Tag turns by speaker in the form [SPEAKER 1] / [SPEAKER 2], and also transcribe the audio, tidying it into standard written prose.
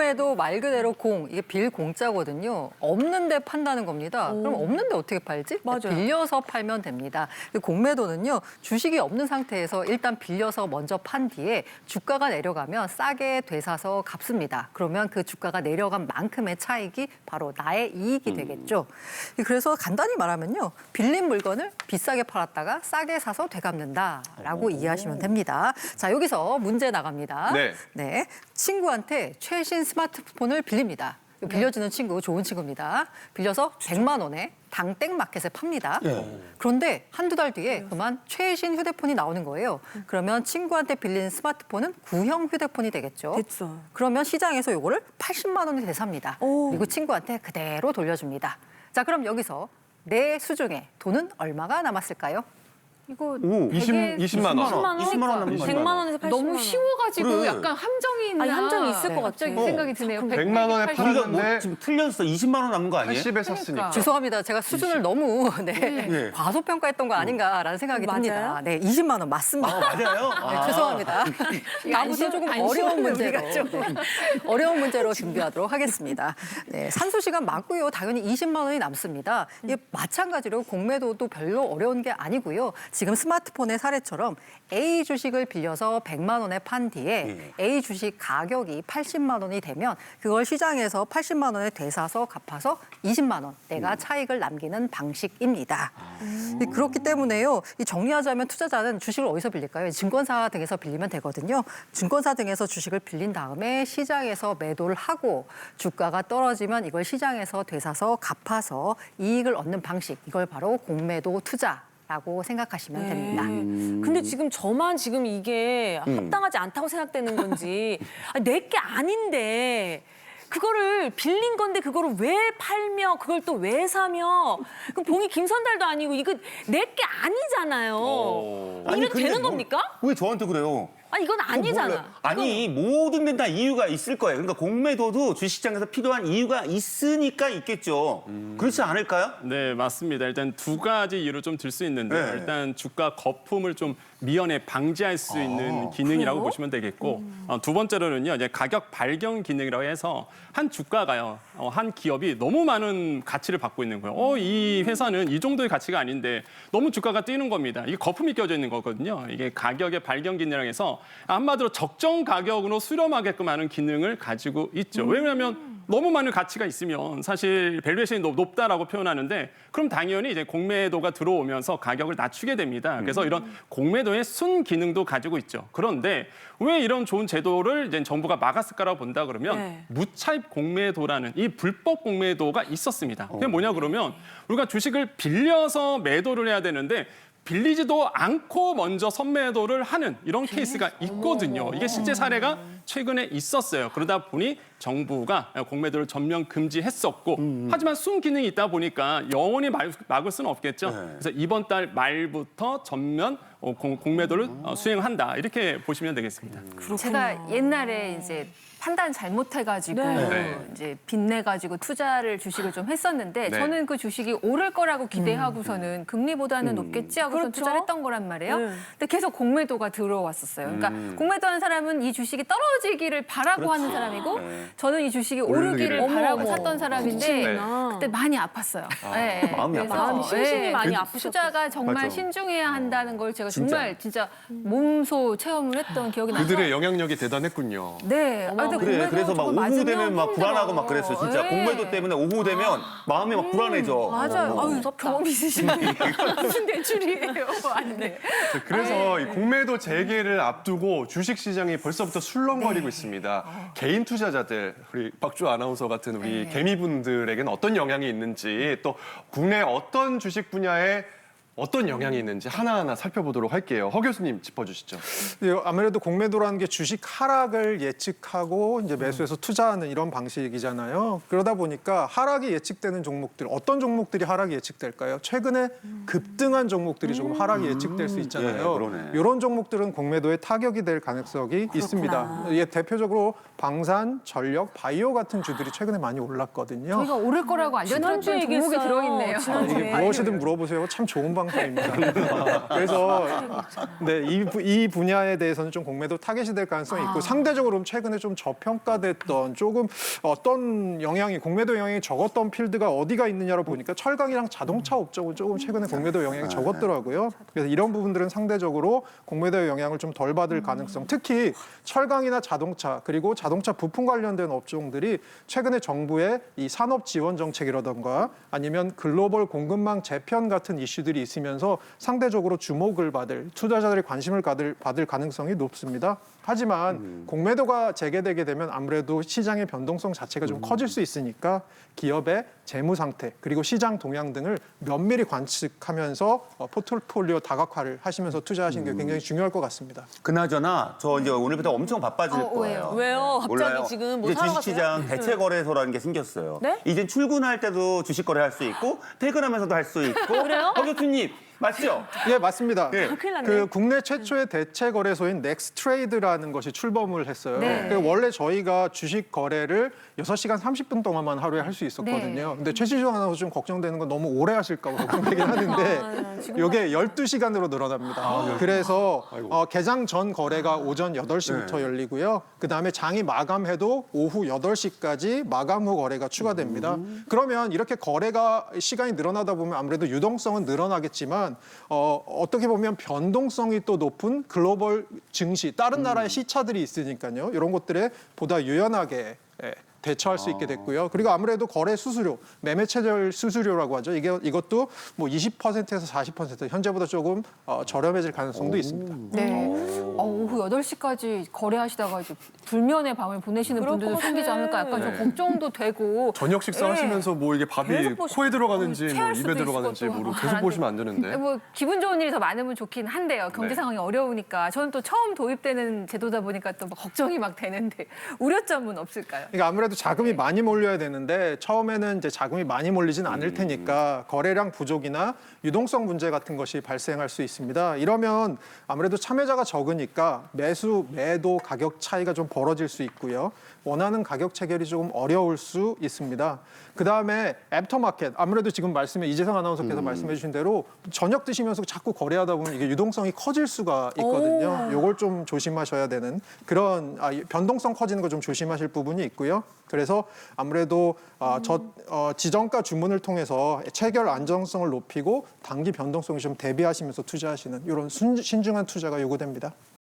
[SPEAKER 1] 공매도 말 그대로 이게 빌 공짜거든요. 없는데 판다는 겁니다. 그럼 없는데 어떻게 팔지?
[SPEAKER 2] 맞아요.
[SPEAKER 1] 빌려서 팔면 됩니다. 공매도는요, 주식이 없는 상태에서 일단 빌려서 먼저 판 뒤에 주가가 내려가면 싸게 되사서 갚습니다. 그러면 그 주가가 내려간 만큼의 차익이 바로 나의 이익이 되겠죠. 그래서 간단히 말하면요, 빌린 물건을 비싸게 팔았다가 싸게 사서 되갚는다라고 이해하시면 됩니다. 자, 여기서 문제 나갑니다.
[SPEAKER 3] 네.
[SPEAKER 1] 친구한테 최신 스마트폰을 빌립니다. 빌려주는 친구 좋은 친구입니다. 빌려서 100만 원에 당땡 마켓에 팝니다. 그런데 한두 달 뒤에 그만 최신 휴대폰이 나오는 거예요. 그러면 친구한테 빌린 스마트폰은 구형 휴대폰이 되겠죠.
[SPEAKER 2] 됐어.
[SPEAKER 1] 그러면 시장에서 이거를 80만 원에 대삽니다. 그리고 친구한테 그대로 돌려줍니다. 자, 그럼 여기서 내 수중에 돈은 얼마가 남았을까요?
[SPEAKER 2] 이거
[SPEAKER 3] 20만 원.
[SPEAKER 2] 20만 원 남은 100만 원에서 80만 원.
[SPEAKER 4] 너무 쉬워가지고
[SPEAKER 3] 그래.
[SPEAKER 4] 약간 함정이 있나.
[SPEAKER 2] 아니, 함정이 있을 것 같아.
[SPEAKER 4] 갑자기 생각이 드네요.
[SPEAKER 3] 100만 원에
[SPEAKER 5] 우리가 뭐
[SPEAKER 3] 팔았는데
[SPEAKER 5] 지금 틀렸어. 20만 원 남은 거 아니에요?
[SPEAKER 3] 80에 샀으니까.
[SPEAKER 1] 죄송합니다. 제가 수준을 너무
[SPEAKER 5] 네.
[SPEAKER 1] 과소평가했던 거 아닌가라는 생각이
[SPEAKER 2] 맞아요?
[SPEAKER 1] 듭니다. 네, 20만 원 맞습니다.
[SPEAKER 5] 맞아요?
[SPEAKER 1] 네, 죄송합니다. 다음부터 조금 어려운 문제로 어려운 문제로 준비하도록 하겠습니다. 네, 산수 시간 맞고요. 당연히 20만 원이 남습니다. 이게 마찬가지로 공매도도 별로 어려운 게 아니고요. 지금 스마트폰의 사례처럼 A 주식을 빌려서 100만 원에 판 뒤에 A 주식 가격이 80만 원이 되면 그걸 시장에서 80만 원에 되사서 갚아서 20만 원 내가 차익을 남기는 방식입니다. 그렇기 때문에요. 이 정리하자면 투자자는 주식을 어디서 빌릴까요? 증권사 등에서 빌리면 되거든요. 증권사 등에서 주식을 빌린 다음에 시장에서 매도를 하고 주가가 떨어지면 이걸 시장에서 되사서 갚아서 이익을 얻는 방식. 이걸 바로 공매도 투자라고 생각하시면 됩니다.
[SPEAKER 2] 근데 지금 저만 지금 이게 합당하지 않다고 생각되는 건지 내 게 아닌데 그거를 빌린 건데 그거를 왜 팔며 그걸 또 왜 사며 그럼 봉이 김선달도 아니고 이거 내 게 아니잖아요. 이래도 되는 겁니까?
[SPEAKER 5] 왜 저한테 그래요?
[SPEAKER 2] 아니 이건 아니잖아.
[SPEAKER 5] 몰라요. 아니 모든 데는 다 이유가 있을 거예요. 그러니까 공매도도 주식시장에서 필요한 이유가 있으니까 있겠죠. 그렇지 않을까요?
[SPEAKER 6] 네, 맞습니다. 일단 두 가지 이유로 좀 들 수 있는데요.
[SPEAKER 5] 네.
[SPEAKER 6] 일단 주가 거품을 좀 미연에 방지할 수 있는 기능이라고 보시면 되겠고 두 번째로는요, 이제 가격 발견 기능이라고 해서 한 주가가요, 한 기업이 너무 많은 가치를 받고 있는 거예요. 이 회사는 이 정도의 가치가 아닌데 너무 주가가 뛰는 겁니다. 이게 거품이 껴져 있는 거거든요. 이게 가격의 발견 기능이라고 해서 한마디로 적정 가격으로 수렴하게끔 하는 기능을 가지고 있죠. 왜냐하면 너무 많은 가치가 있으면 사실 밸류에이션이 높다라고 표현하는데 그럼 당연히 이제 공매도가 들어오면서 가격을 낮추게 됩니다. 그래서 이런 공매도의 순 기능도 가지고 있죠. 그런데 왜 이런 좋은 제도를 이제 정부가 막았을까라고 본다 그러면 무차입 공매도라는 이 불법 공매도가 있었습니다. 그게 뭐냐 그러면 우리가 주식을 빌려서 매도를 해야 되는데 빌리지도 않고 먼저 선매도를 하는 이런 케이스가 있거든요. 이게 실제 사례가 최근에 있었어요. 그러다 보니 정부가 공매도를 전면 금지했었고 하지만 순기능이 있다 보니까 영원히 막을 수는 없겠죠. 그래서 이번 달 말부터 전면 공매도를 수행한다. 이렇게 보시면 되겠습니다.
[SPEAKER 4] 제가 옛날에 이제 판단 잘못해가지고 이제 빚내가지고 투자를 주식을 좀 했었는데 저는 그 주식이 오를 거라고 기대하고서는 금리보다는 높겠지 하고서
[SPEAKER 2] 그렇죠.
[SPEAKER 4] 투자를 했던 거란 말이에요. 근데 계속 공매도가 들어왔었어요. 그러니까 공매도하는 사람은 이 주식이 떨어지기를 바라고 하는 사람이고 저는 이 주식이 오르기를 바라고 샀던 사람인데 그때 많이 아팠어요. 네.
[SPEAKER 5] 마음이
[SPEAKER 4] 그래서
[SPEAKER 5] 아팠어요.
[SPEAKER 2] 심신이 많이 아프셨겠어요.
[SPEAKER 4] 투자가 정말 신중해야 한다는 걸 제가 정말 진짜 몸소 체험을 했던 기억이 나서
[SPEAKER 3] 그들의 영향력이 대단했군요.
[SPEAKER 4] 네.
[SPEAKER 5] 그래,
[SPEAKER 4] 공매도
[SPEAKER 5] 그래서 막
[SPEAKER 4] 저거
[SPEAKER 5] 오후 되면 막
[SPEAKER 4] 맞으면
[SPEAKER 5] 불안하고 막
[SPEAKER 4] 힘들어.
[SPEAKER 5] 그랬어요. 진짜
[SPEAKER 4] 네.
[SPEAKER 5] 공매도 때문에 오후 되면 마음이 막 불안해져.
[SPEAKER 4] 맞아요. 아유, 경험 있으시네요. 무슨 대출이에요? 안 돼.
[SPEAKER 3] 그래서 이 공매도 재개를 앞두고 주식시장이 벌써부터 술렁거리고 있습니다. 개인 투자자들, 우리 박주 아나운서 같은 우리 개미분들에게는 어떤 영향이 있는지 또 국내 어떤 주식 분야에 어떤 영향이 있는지 하나하나 살펴보도록 할게요. 허 교수님 짚어주시죠.
[SPEAKER 7] 아무래도 공매도라는 게 주식 하락을 예측하고 이제 매수해서 투자하는 이런 방식이잖아요. 그러다 보니까 하락이 예측되는 종목들, 어떤 종목들이 하락이 예측될까요? 최근에 급등한 종목들이 조금 하락이 예측될 수 있잖아요.
[SPEAKER 5] 그러네.
[SPEAKER 7] 이런 종목들은 공매도에 타격이 될 가능성이 있습니다. 예, 대표적으로 방산, 전력, 바이오 같은 주들이 최근에 많이 올랐거든요.
[SPEAKER 4] 저희가 오를 거라고
[SPEAKER 2] 지난주에
[SPEAKER 4] 알려드렸던 종목이
[SPEAKER 2] 얘기했어요.
[SPEAKER 4] 들어있네요.
[SPEAKER 2] 지난주에.
[SPEAKER 7] 이게 무엇이든 물어보세요. 참 좋은 방법. 상사입니다. 그래서 네, 이 분야에 대해서는 좀 공매도 타겟이 될 가능성이 있고 상대적으로 최근에 좀 저평가됐던 조금 어떤 영향이 공매도 영향이 적었던 필드가 어디가 있느냐로 보니까 철강이랑 자동차 업종은 조금 최근에 공매도 영향이 적었더라고요. 그래서 이런 부분들은 상대적으로 공매도의 영향을 좀 덜 받을 가능성, 특히 철강이나 자동차 그리고 자동차 부품 관련된 업종들이 최근에 정부의 이 산업 지원 정책이라던가 아니면 글로벌 공급망 재편 같은 이슈들이 있으면서 상대적으로 주목을 받을 투자자들의 관심을 받을 가능성이 높습니다. 하지만 공매도가 재개되게 되면 아무래도 시장의 변동성 자체가 좀 커질 수 있으니까 기업의 재무 상태 그리고 시장 동향 등을 면밀히 관측하면서 포트폴리오 다각화를 하시면서 투자하시는 게 굉장히 중요할 것 같습니다.
[SPEAKER 5] 그나저나 저 이제 오늘부터 엄청 바빠질 거예요.
[SPEAKER 2] 왜요? 갑자기
[SPEAKER 5] 몰라요.
[SPEAKER 2] 지금 뭐
[SPEAKER 5] 이제
[SPEAKER 2] 사러
[SPEAKER 5] 주식시장
[SPEAKER 2] 가세요?
[SPEAKER 5] 대체 거래소라는 게 생겼어요.
[SPEAKER 2] 네?
[SPEAKER 5] 이제 출근할 때도 주식 거래할 수 있고 퇴근하면서도 할 수 있고.
[SPEAKER 2] 그래요?
[SPEAKER 5] 허 교수님 맞죠?
[SPEAKER 7] 예, 맞습니다.
[SPEAKER 5] 네.
[SPEAKER 2] 큰일 났네.
[SPEAKER 7] 그 국내 최초의 대체 거래소인 넥스트레이드라는 것이 출범을 했어요.
[SPEAKER 4] 네.
[SPEAKER 7] 그 원래 저희가 주식 거래를 6시간 30분 동안만 하루에 할 수 있었거든요. 근데 최시중 아나운서 좀 걱정되는 건 너무 오래 하실까 봐 걱정되긴 하는데 이게 12시간으로 늘어납니다. 그래서 개장 전 거래가 오전 8시부터 열리고요. 그다음에 장이 마감해도 오후 8시까지 마감 후 거래가 추가됩니다. 그러면 이렇게 거래가 시간이 늘어나다 보면 아무래도 유동성은 늘어나겠지만 어떻게 보면 변동성이 또 높은 글로벌 증시, 다른 나라의 시차들이 있으니까요. 이런 것들에 보다 유연하게 대처할 수 있게 됐고요. 그리고 아무래도 거래 수수료, 매매 체결 수수료라고 하죠. 이것도 뭐 20%에서 40% 현재보다 조금 저렴해질 가능성도 있습니다.
[SPEAKER 4] 네. 오후 8시까지 거래하시다가 이제 불면의 밤을 보내시는
[SPEAKER 2] 그럴
[SPEAKER 4] 분들도
[SPEAKER 2] 것 같아.
[SPEAKER 4] 생기지 않을까 약간 좀 걱정도 되고.
[SPEAKER 3] 저녁 식사하시면서 뭐 이게 밥이
[SPEAKER 2] 계속 보시-
[SPEAKER 3] 코에 들어가는지 뭐
[SPEAKER 4] 체할
[SPEAKER 3] 입에
[SPEAKER 4] 수도
[SPEAKER 3] 들어가는지
[SPEAKER 4] 있을 것도
[SPEAKER 3] 모르고
[SPEAKER 4] 하고
[SPEAKER 3] 계속
[SPEAKER 4] 안
[SPEAKER 3] 보시면 안 되는데.
[SPEAKER 4] 네, 뭐 기분 좋은 일이 더 많으면 좋긴 한데요. 경제
[SPEAKER 3] 네.
[SPEAKER 4] 상황이 어려우니까 저는 또 처음 도입되는 제도다 보니까 또 막 걱정이 막 되는데 우려점은 없을까요?
[SPEAKER 7] 그러니까 아무래도 자금이 많이 몰려야 되는데 처음에는 이제 자금이 많이 몰리진 않을 테니까 거래량 부족이나 유동성 문제 같은 것이 발생할 수 있습니다. 이러면 아무래도 참여자가 적으니까 매수, 매도 가격 차이가 좀 벌어질 수 있고요. 원하는 가격 체결이 조금 어려울 수 있습니다. 그다음에 애프터마켓, 아무래도 지금 이재성 아나운서께서 말씀해 주신 대로 저녁 드시면서 자꾸 거래하다 보면 이게 유동성이 커질 수가 있거든요. 요걸 좀 조심하셔야 되는 그런 변동성 커지는 거 좀 조심하실 부분이 있고요. 그래서 아무래도 지정가 주문을 통해서 체결 안정성을 높이고 단기 변동성이 좀 대비하시면서 투자하시는 이런 신중한 투자가 요구됩니다.